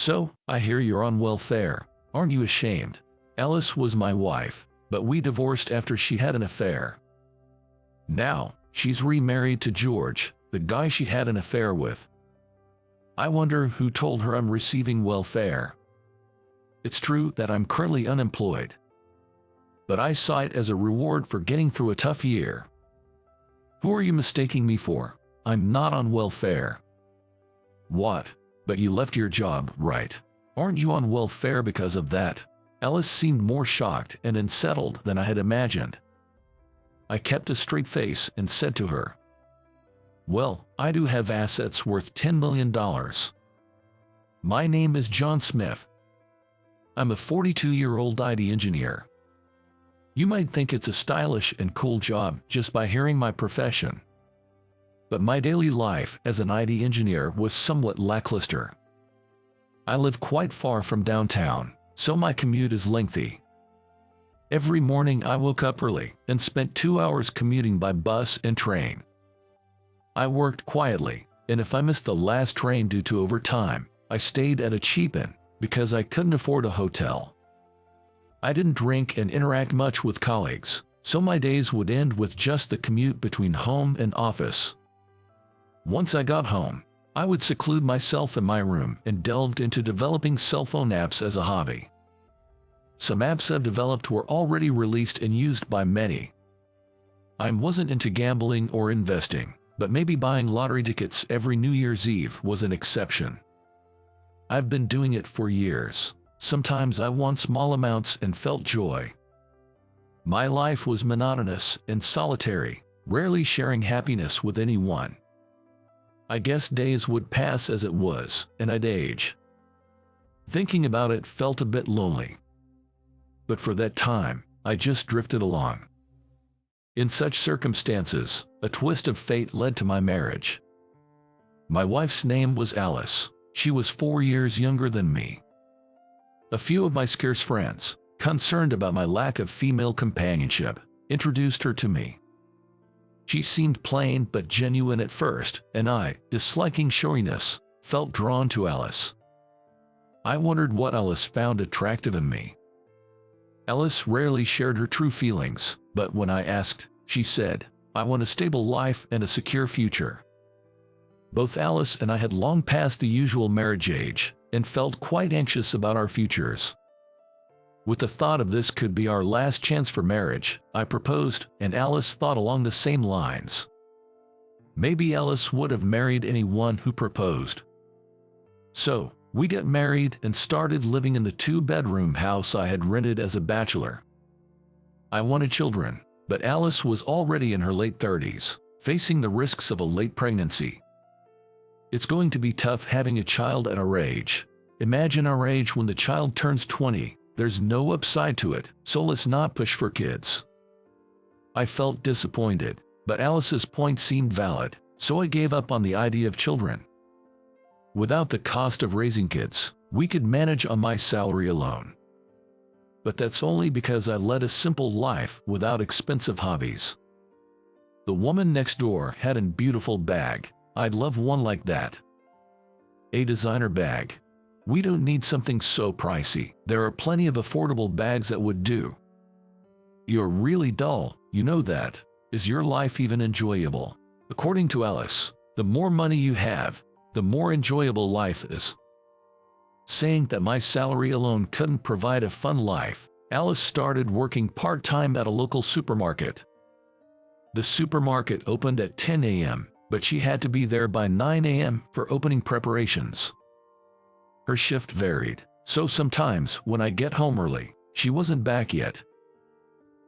So, I hear you're on welfare. Aren't you ashamed? Alice was my wife, but we divorced after she had an affair. Now, she's remarried to George, the guy she had an affair with. I wonder who told her I'm receiving welfare. It's true that I'm currently unemployed, but I saw it as a reward for getting through a tough year. Who are you mistaking me for? I'm not on welfare. What? But you left your job, right? Aren't you on welfare because of that? Alice seemed more shocked and unsettled than I had imagined. I kept a straight face and said to her, "Well, I do have assets worth $10 million. My name is John Smith. I'm a 42-year-old IT engineer. You might think it's a stylish and cool job just by hearing my profession. But my daily life as an IT engineer was somewhat lackluster. I live quite far from downtown, so my commute is lengthy. Every morning I woke up early and spent 2 hours commuting by bus and train. I worked quietly, and if I missed the last train due to overtime, I stayed at a cheap inn because I couldn't afford a hotel. I didn't drink and interact much with colleagues, so my days would end with just the commute between home and office. Once I got home, I would seclude myself in my room and delved into developing cell phone apps as a hobby. Some apps I've developed were already released and used by many. I wasn't into gambling or investing, but maybe buying lottery tickets every New Year's Eve was an exception. I've been doing it for years. Sometimes I won small amounts and felt joy. My life was monotonous and solitary, rarely sharing happiness with anyone. I guess days would pass as it was, and I'd age. Thinking about it felt a bit lonely. But for that time, I just drifted along. In such circumstances, a twist of fate led to my marriage. My wife's name was Alice. She was 4 years younger than me. A few of my scarce friends, concerned about my lack of female companionship, introduced her to me. She seemed plain but genuine at first, and I, disliking showiness, felt drawn to Alice. I wondered what Alice found attractive in me. Alice rarely shared her true feelings, but when I asked, she said, "I want a stable life and a secure future." Both Alice and I had long passed the usual marriage age, and felt quite anxious about our futures. With the thought of this could be our last chance for marriage, I proposed, and Alice thought along the same lines. Maybe Alice would have married anyone who proposed. So, we got married and started living in the 2-bedroom house I had rented as a bachelor. I wanted children, but Alice was already in her late 30s, facing the risks of a late pregnancy. It's going to be tough having a child at our age. Imagine our age when the child turns 20. There's no upside to it, so let's not push for kids. I felt disappointed, but Alice's point seemed valid, so I gave up on the idea of children. Without the cost of raising kids, we could manage on my salary alone. But that's only because I led a simple life without expensive hobbies. The woman next door had a beautiful bag. I'd love one like that. A designer bag. We don't need something so pricey. There are plenty of affordable bags that would do. You're really dull, you know that. Is your life even enjoyable? According to Alice, the more money you have, the more enjoyable life is. Saying that my salary alone couldn't provide a fun life, Alice started working part-time at a local supermarket. The supermarket opened at 10 a.m., but she had to be there by 9 a.m. for opening preparations. Her shift varied, so sometimes when I get home early, she wasn't back yet.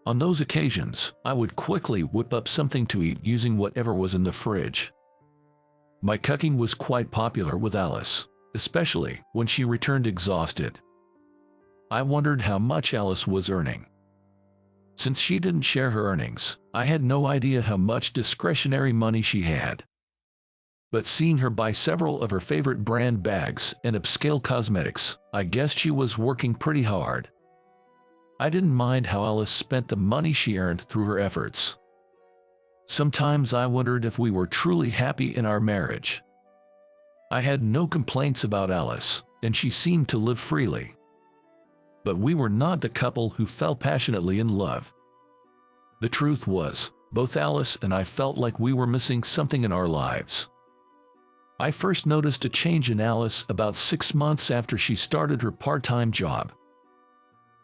On those occasions, I would quickly whip up something to eat using whatever was in the fridge. My cooking was quite popular with Alice, especially when she returned exhausted. I wondered how much Alice was earning. Since she didn't share her earnings, I had no idea how much discretionary money she had. But seeing her buy several of her favorite brand bags and upscale cosmetics, I guessed she was working pretty hard. I didn't mind how Alice spent the money she earned through her efforts. Sometimes I wondered if we were truly happy in our marriage. I had no complaints about Alice, and she seemed to live freely. But we were not the couple who fell passionately in love. The truth was, both Alice and I felt like we were missing something in our lives. I first noticed a change in Alice about 6 months after she started her part-time job.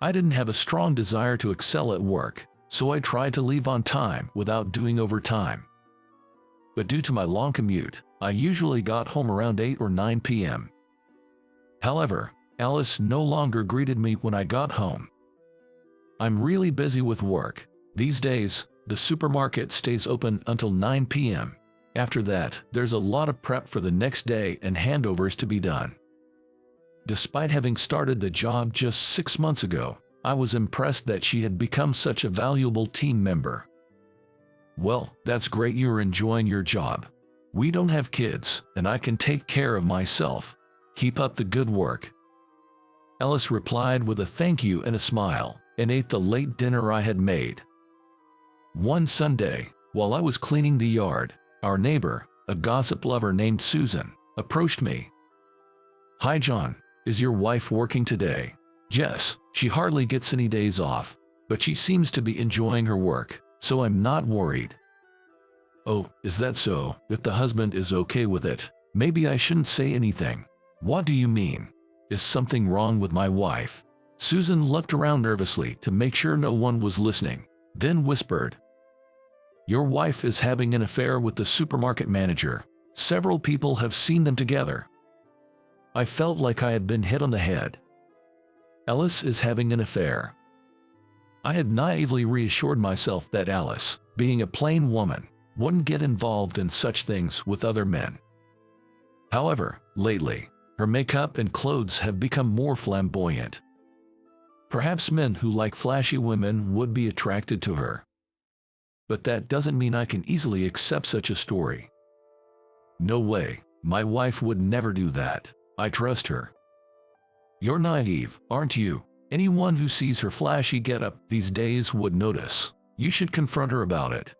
I didn't have a strong desire to excel at work, so I tried to leave on time without doing overtime. But due to my long commute, I usually got home around 8 or 9 p.m. However, Alice no longer greeted me when I got home. "I'm really busy with work. These days, the supermarket stays open until 9 p.m. After that, there's a lot of prep for the next day and handovers to be done." Despite having started the job just 6 months ago, I was impressed that she had become such a valuable team member. "Well, that's great you're enjoying your job. We don't have kids, and I can take care of myself. Keep up the good work." Alice replied with a thank you and a smile, and ate the late dinner I had made. One Sunday, while I was cleaning the yard, our neighbor, a gossip lover named Susan, approached me. "Hi John, is your wife working today?" "Yes, she hardly gets any days off, but she seems to be enjoying her work, so I'm not worried." "Oh, is that so? If the husband is okay with it, maybe I shouldn't say anything." "What do you mean? Is something wrong with my wife?" Susan looked around nervously to make sure no one was listening, then whispered, "Your wife is having an affair with the supermarket manager. Several people have seen them together." I felt like I had been hit on the head. Alice is having an affair. I had naively reassured myself that Alice, being a plain woman, wouldn't get involved in such things with other men. However, lately, her makeup and clothes have become more flamboyant. Perhaps men who like flashy women would be attracted to her. But that doesn't mean I can easily accept such a story. No way, my wife would never do that. I trust her. "You're naive, aren't you? Anyone who sees her flashy getup these days would notice. You should confront her about it."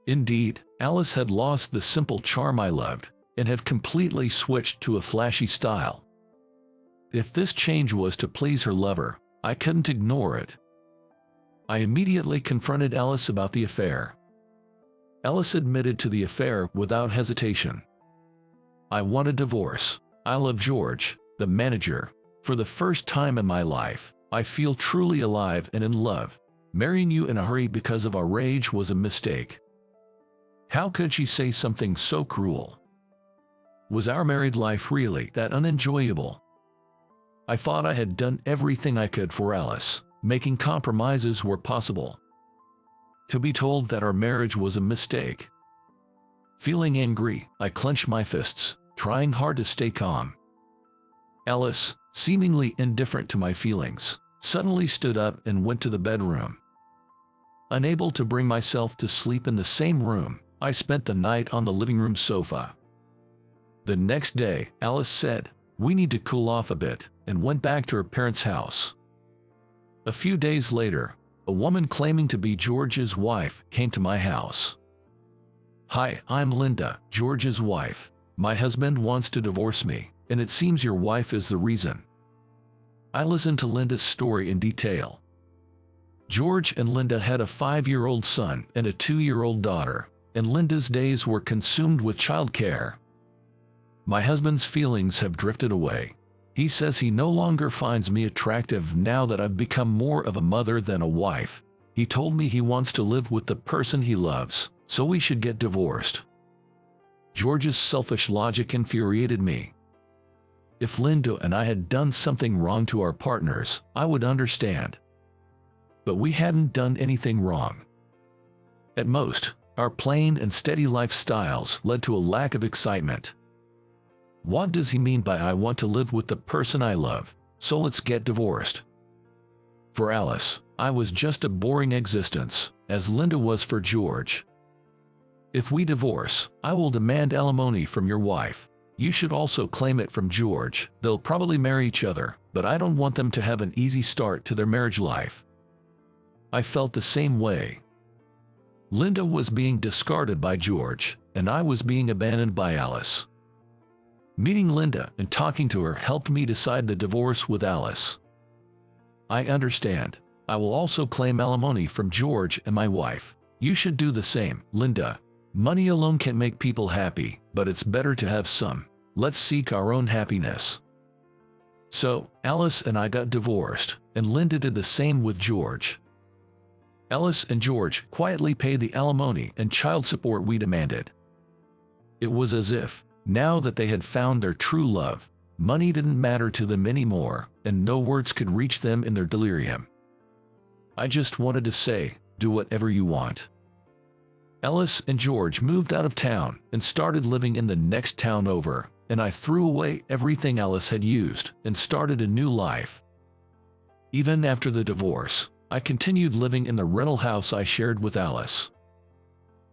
Indeed, Alice had lost the simple charm I loved, and had completely switched to a flashy style. If this change was to please her lover, I couldn't ignore it. I immediately confronted Alice about the affair. Alice admitted to the affair without hesitation. "I want a divorce. I love George, the manager. For the first time in my life, I feel truly alive and in love. Marrying you in a hurry because of our age was a mistake." How could she say something so cruel? Was our married life really that unenjoyable? I thought I had done everything I could for Alice, making compromises where possible. To be told that our marriage was a mistake. Feeling angry, I clenched my fists, trying hard to stay calm. Alice, seemingly indifferent to my feelings, suddenly stood up and went to the bedroom. Unable to bring myself to sleep in the same room, I spent the night on the living room sofa. The next day, Alice said, "We need to cool off a bit," and went back to her parents' house. A few days later, a woman claiming to be George's wife came to my house. "Hi, I'm Linda, George's wife. My husband wants to divorce me, and it seems your wife is the reason." I listened to Linda's story in detail. George and Linda had a 5-year-old son and a 2-year-old daughter, and Linda's days were consumed with childcare. "My husband's feelings have drifted away. He says he no longer finds me attractive now that I've become more of a mother than a wife. He told me he wants to live with the person he loves, so we should get divorced." George's selfish logic infuriated me. If Linda and I had done something wrong to our partners, I would understand. But we hadn't done anything wrong. At most, our plain and steady lifestyles led to a lack of excitement. What does he mean by "I want to live with the person I love, so let's get divorced"? For Alice, I was just a boring existence, as Linda was for George. "If we divorce, I will demand alimony from your wife. You should also claim it from George. They'll probably marry each other, but I don't want them to have an easy start to their marriage life." I felt the same way. Linda was being discarded by George, and I was being abandoned by Alice. Meeting Linda and talking to her helped me decide the divorce with Alice. I understand. I will also claim alimony from George and my wife. You should do the same, Linda. Money alone can't make people happy, but it's better to have some. Let's seek our own happiness. So, Alice and I got divorced, and Linda did the same with George. Alice and George quietly paid the alimony and child support we demanded. It was as if, now that they had found their true love, money didn't matter to them anymore, and no words could reach them in their delirium. I just wanted to say, do whatever you want. Alice and George moved out of town and started living in the next town over, and I threw away everything Alice had used and started a new life. Even after the divorce, I continued living in the rental house I shared with Alice.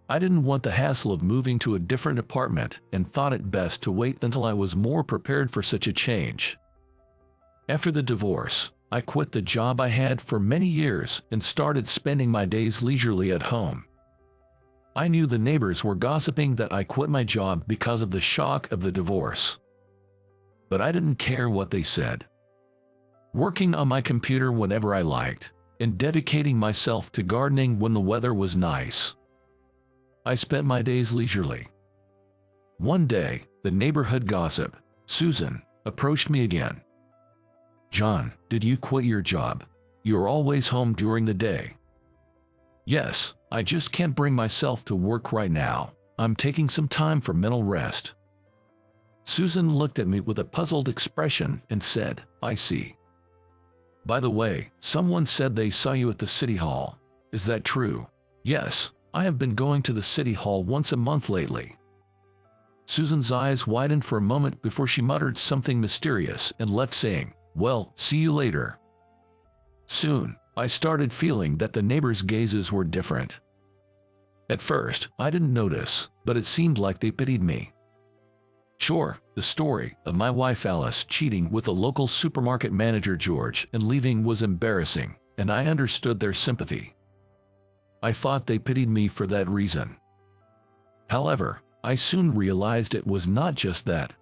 I didn't want the hassle of moving to a different apartment and thought it best to wait until I was more prepared for such a change. After the divorce, I quit the job I had for many years and started spending my days leisurely at home. I knew the neighbors were gossiping that I quit my job because of the shock of the divorce. But I didn't care what they said. Working on my computer whenever I liked, and dedicating myself to gardening when the weather was nice. I spent my days leisurely. One day, the neighborhood gossip, Susan, approached me again. John, did you quit your job? You're always home during the day. Yes, I just can't bring myself to work right now. I'm taking some time for mental rest. Susan looked at me with a puzzled expression and said, I see. By the way, someone said they saw you at the city hall. Is that true? Yes, I have been going to the city hall once a month lately. Susan's eyes widened for a moment before she muttered something mysterious and left saying, well, see you later. Soon, I started feeling that the neighbors' gazes were different. At first, I didn't notice, but it seemed like they pitied me. Sure, the story of my wife Alice cheating with the local supermarket manager George and leaving was embarrassing, and I understood their sympathy. I thought they pitied me for that reason. However, I soon realized it was not just that.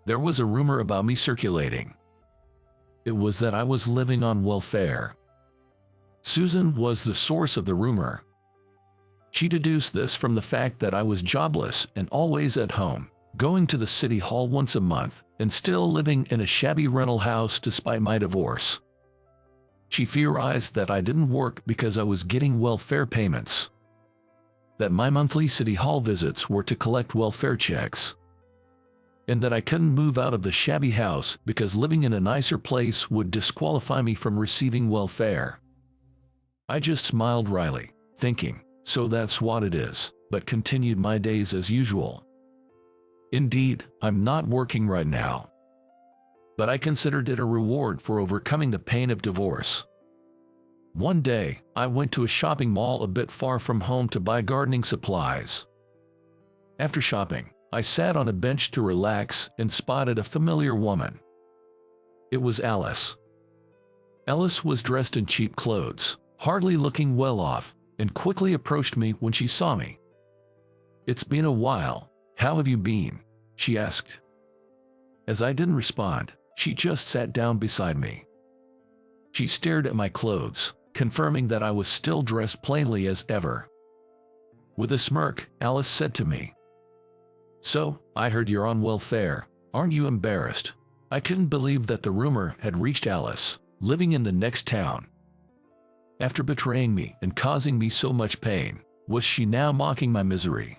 There was a rumor about me circulating. It was that I was living on welfare. Susan was the source of the rumor. She deduced this from the fact that I was jobless and always at home, going to the city hall once a month, and still living in a shabby rental house despite my divorce. She theorized that I didn't work because I was getting welfare payments. That my monthly city hall visits were to collect welfare checks. And that I couldn't move out of the shabby house because living in a nicer place would disqualify me from receiving welfare. I just smiled wryly, thinking, so that's what it is, but continued my days as usual. Indeed, I'm not working right now. But I considered it a reward for overcoming the pain of divorce. One day, I went to a shopping mall a bit far from home to buy gardening supplies. After shopping, I sat on a bench to relax and spotted a familiar woman. It was Alice. Alice was dressed in cheap clothes, hardly looking well off, and quickly approached me when she saw me. It's been a while. How have you been? She asked. As I didn't respond, she just sat down beside me. She stared at my clothes, confirming that I was still dressed plainly as ever. With a smirk, Alice said to me, so, I heard you're on welfare. Aren't you embarrassed? I couldn't believe that the rumor had reached Alice, living in the next town. After betraying me and causing me so much pain, was she now mocking my misery?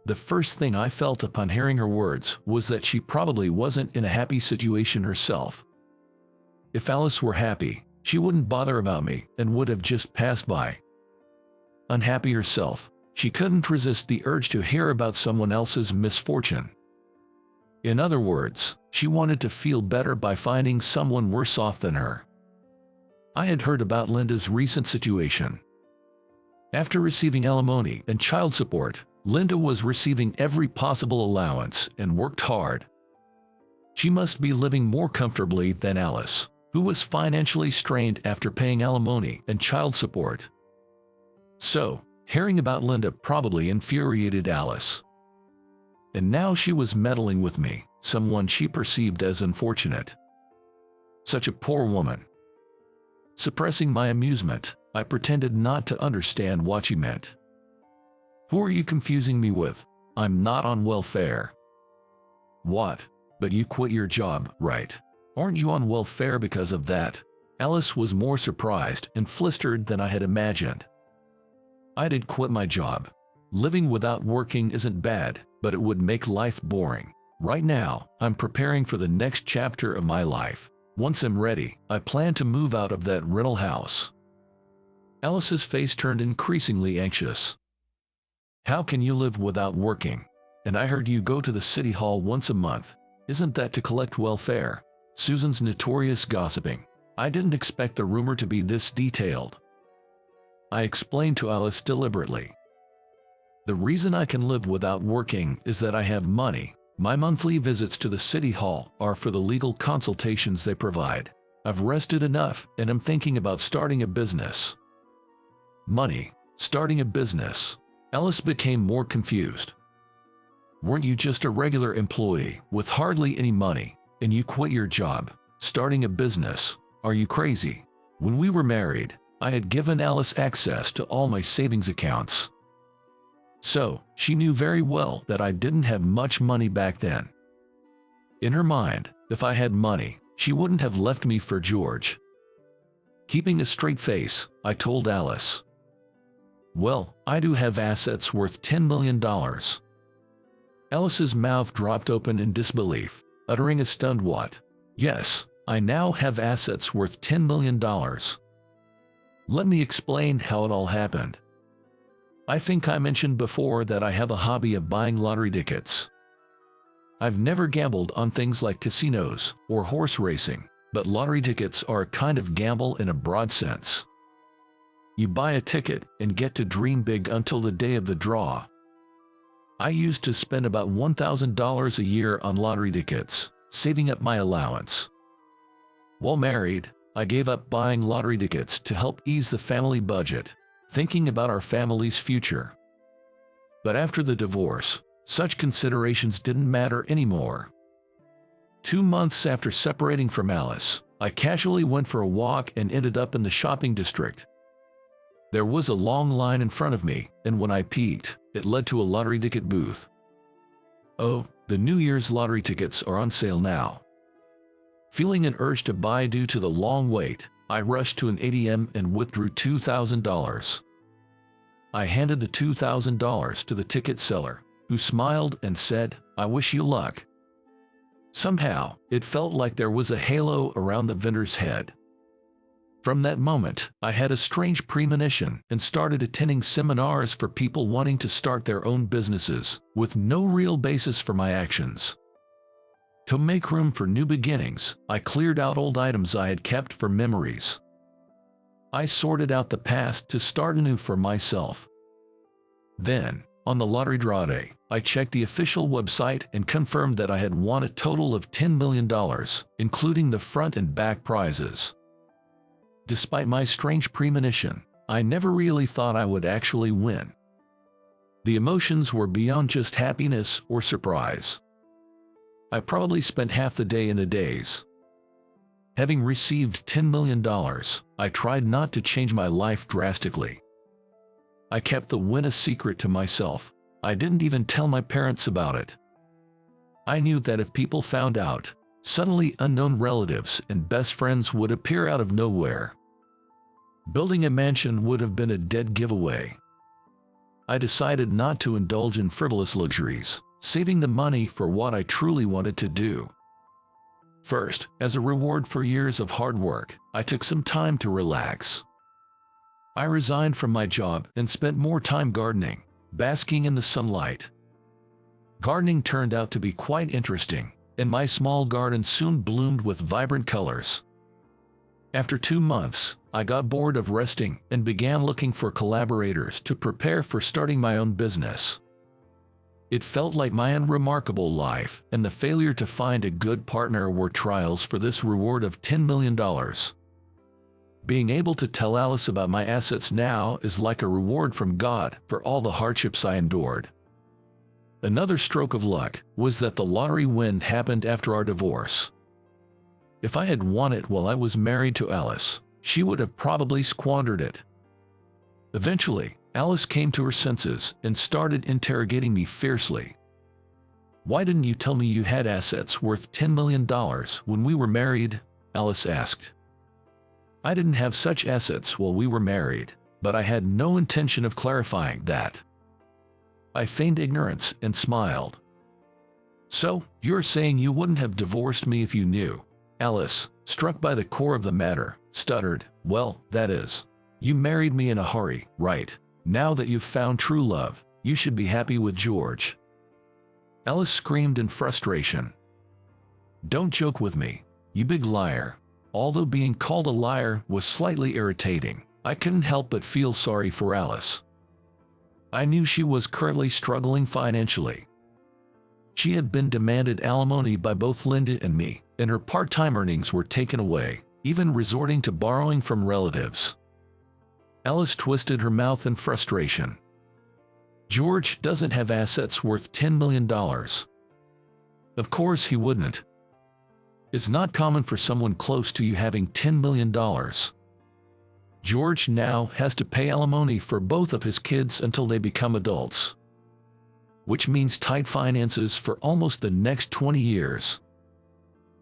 The first thing I felt upon hearing her words was that she probably wasn't in a happy situation herself. If Alice were happy, she wouldn't bother about me and would have just passed by. Unhappy herself, she couldn't resist the urge to hear about someone else's misfortune. In other words, she wanted to feel better by finding someone worse off than her. I had heard about Linda's recent situation. After receiving alimony and child support, Linda was receiving every possible allowance and worked hard. She must be living more comfortably than Alice, who was financially strained after paying alimony and child support. So, hearing about Linda probably infuriated Alice. and now she was meddling with me, someone she perceived as unfortunate. Such a poor woman. Suppressing my amusement, I pretended not to understand what she meant. Who are you confusing me with? I'm not on welfare. What? But you quit your job, right? Aren't you on welfare because of that? Alice was more surprised and flustered than I had imagined. I did quit my job. Living without working isn't bad, but it would make life boring. Right now, I'm preparing for the next chapter of my life. Once I'm ready, I plan to move out of that rental house. Alice's face turned increasingly anxious. How can you live without working? And I heard you go to the city hall once a month. Isn't that to collect welfare? Susan's notorious gossiping. I didn't expect the rumor to be this detailed. I explained to Alice deliberately. The reason I can live without working is that I have money. My monthly visits to the city hall are for the legal consultations they provide. I've rested enough and I'm thinking about starting a business. Money. Starting a business. Alice became more confused. Weren't you just a regular employee with hardly any money, and you quit your job, starting a business? Are you crazy? When we were married, I had given Alice access to all my savings accounts. So, she knew very well that I didn't have much money back then. In her mind, if I had money, she wouldn't have left me for George. Keeping a straight face, I told Alice. Well, I do have assets worth $10 million. Alice's mouth dropped open in disbelief, uttering a stunned what? Yes, I now have assets worth $10 million. Let me explain how it all happened. I think I mentioned before that I have a hobby of buying lottery tickets. I've never gambled on things like casinos or horse racing, but lottery tickets are a kind of gamble in a broad sense. You buy a ticket and get to dream big until the day of the draw. I used to spend about $1,000 a year on lottery tickets, saving up my allowance. While married, I gave up buying lottery tickets to help ease the family budget, thinking about our family's future. But after the divorce, such considerations didn't matter anymore. 2 months after separating from Alice, I casually went for a walk and ended up in the shopping district. There was a long line in front of me, and when I peeked, it led to a lottery ticket booth. Oh, the New Year's lottery tickets are on sale now. Feeling an urge to buy due to the long wait, I rushed to an ATM and withdrew $2,000. I handed the $2,000 to the ticket seller, who smiled and said, "I wish you luck." Somehow, it felt like there was a halo around the vendor's head. From that moment, I had a strange premonition and started attending seminars for people wanting to start their own businesses, with no real basis for my actions. To make room for new beginnings, I cleared out old items I had kept for memories. I sorted out the past to start anew for myself. Then, on the lottery draw day, I checked the official website and confirmed that I had won a total of $10 million, including the front and back prizes. Despite my strange premonition, I never really thought I would actually win. The emotions were beyond just happiness or surprise. I probably spent half the day in a daze. Having received $10 million, I tried not to change my life drastically. I kept the win a secret to myself. I didn't even tell my parents about it. I knew that if people found out, suddenly unknown relatives and best friends would appear out of nowhere. Building a mansion would have been a dead giveaway. I decided not to indulge in frivolous luxuries, saving the money for what I truly wanted to do. First, as a reward for years of hard work, I took some time to relax. I resigned from my job and spent more time gardening, basking in the sunlight. Gardening turned out to be quite interesting, and my small garden soon bloomed with vibrant colors. After 2 months, I got bored of resting and began looking for collaborators to prepare for starting my own business. It felt like my unremarkable life and the failure to find a good partner were trials for this reward of $10 million. Being able to tell Alice about my assets now is like a reward from God for all the hardships I endured. Another stroke of luck was that the lottery win happened after our divorce. If I had won it while I was married to Alice, she would have probably squandered it. Eventually, Alice came to her senses and started interrogating me fiercely. "Why didn't you tell me you had assets worth $10 million when we were married?" Alice asked. "I didn't have such assets while we were married, but I had no intention of clarifying that." I feigned ignorance and smiled. "So, you're saying you wouldn't have divorced me if you knew?" Alice, struck by the core of the matter, stuttered. "Well, that is, you married me in a hurry, right? Now that you've found true love, you should be happy with George." Alice screamed in frustration. "Don't joke with me, you big liar." Although being called a liar was slightly irritating, I couldn't help but feel sorry for Alice. I knew she was currently struggling financially. She had been demanded alimony by both Linda and me, and her part-time earnings were taken away, even resorting to borrowing from relatives. Alice twisted her mouth in frustration. "George doesn't have assets worth $10 million. Of course he wouldn't. It's not common for someone close to you having $10 million. George now has to pay alimony for both of his kids until they become adults, which means tight finances for almost the next 20 years.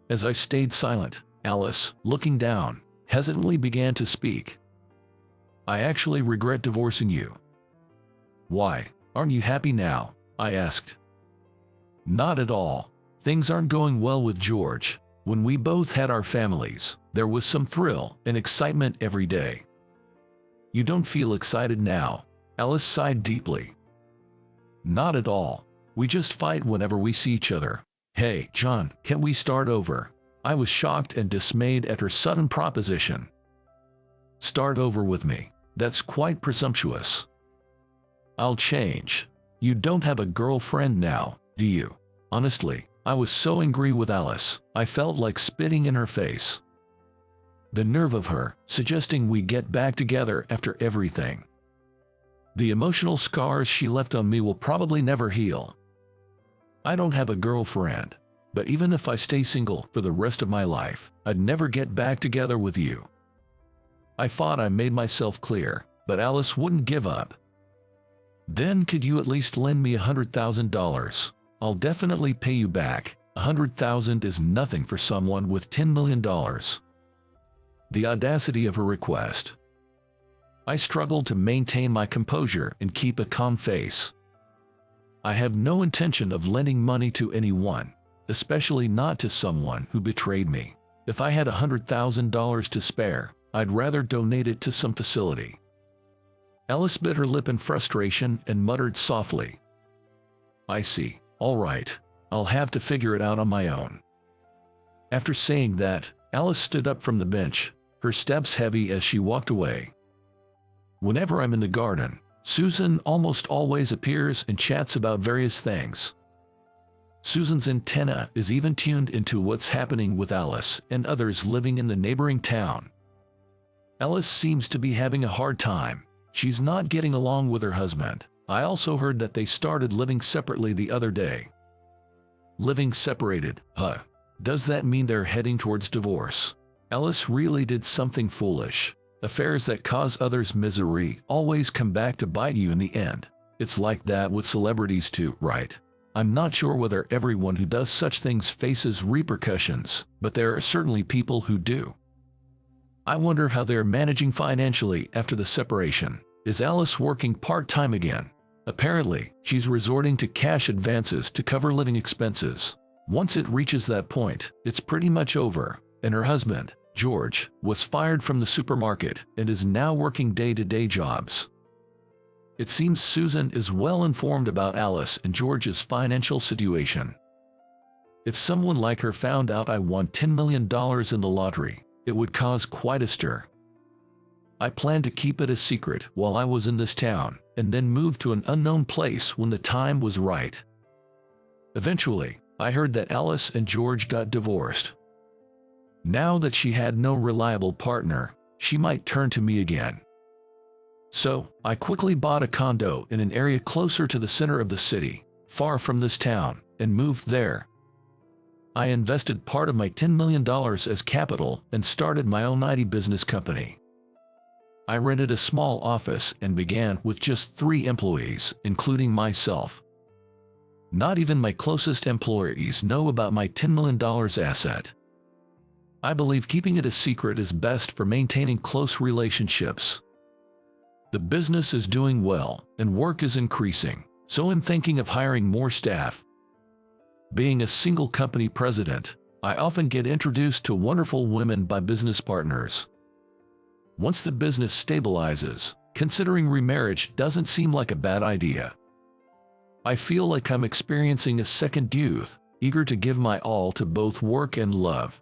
As I stayed silent, Alice, looking down, hesitantly began to speak. "I actually regret divorcing you." "Why, aren't you happy now?" I asked. "Not at all. Things aren't going well with George. When we both had our families, there was some thrill and excitement every day." "You don't feel excited now?" Alice sighed deeply. "Not at all. We just fight whenever we see each other." "Hey, John, can we start over?" I was shocked and dismayed at her sudden proposition. "Start over with me? That's quite presumptuous." "I'll change. You don't have a girlfriend now, do you?" Honestly, I was so angry with Alice, I felt like spitting in her face. The nerve of her, suggesting we get back together after everything. The emotional scars she left on me will probably never heal. "I don't have a girlfriend, but even if I stay single for the rest of my life, I'd never get back together with you." I thought I made myself clear, but Alice wouldn't give up. "Then could you at least lend me $100,000? I'll definitely pay you back. $100,000 is nothing for someone with $10 million. The audacity of her request. I struggled to maintain my composure and keep a calm face. I have no intention of lending money to anyone, especially not to someone who betrayed me. If I had $100,000 to spare, I'd rather donate it to some facility." Alice bit her lip in frustration and muttered softly, "I see. All right. I'll have to figure it out on my own." After saying that, Alice stood up from the bench, her steps heavy as she walked away. Whenever I'm in the garden, Susan almost always appears and chats about various things. Susan's antenna is even tuned into what's happening with Alice and others living in the neighboring town. Alice seems to be having a hard time. She's not getting along with her husband. I also heard that they started living separately the other day. Living separated, huh? Does that mean they're heading towards divorce? Alice really did something foolish. Affairs that cause others misery always come back to bite you in the end. It's like that with celebrities too, right? I'm not sure whether everyone who does such things faces repercussions, but there are certainly people who do. I wonder how they're managing financially after the separation. Is Alice working part-time again? Apparently, she's resorting to cash advances to cover living expenses. Once it reaches that point, it's pretty much over, and her husband, George, was fired from the supermarket and is now working day-to-day jobs. It seems Susan is well informed about Alice and George's financial situation. If someone like her found out I won $10 million in the lottery, it would cause quite a stir. I planned to keep it a secret while I was in this town, and then move to an unknown place when the time was right. Eventually, I heard that Alice and George got divorced. Now that she had no reliable partner, she might turn to me again. So, I quickly bought a condo in an area closer to the center of the city, far from this town, and moved there. I invested part of my $10 million as capital and started my own IT business company. I rented a small office and began with just 3 employees, including myself. Not even my closest employees know about my $10 million asset. I believe keeping it a secret is best for maintaining close relationships. The business is doing well, and work is increasing, so I'm thinking of hiring more staff. Being a single company president, I often get introduced to wonderful women by business partners. Once the business stabilizes, considering remarriage doesn't seem like a bad idea. I feel like I'm experiencing a second youth, eager to give my all to both work and love.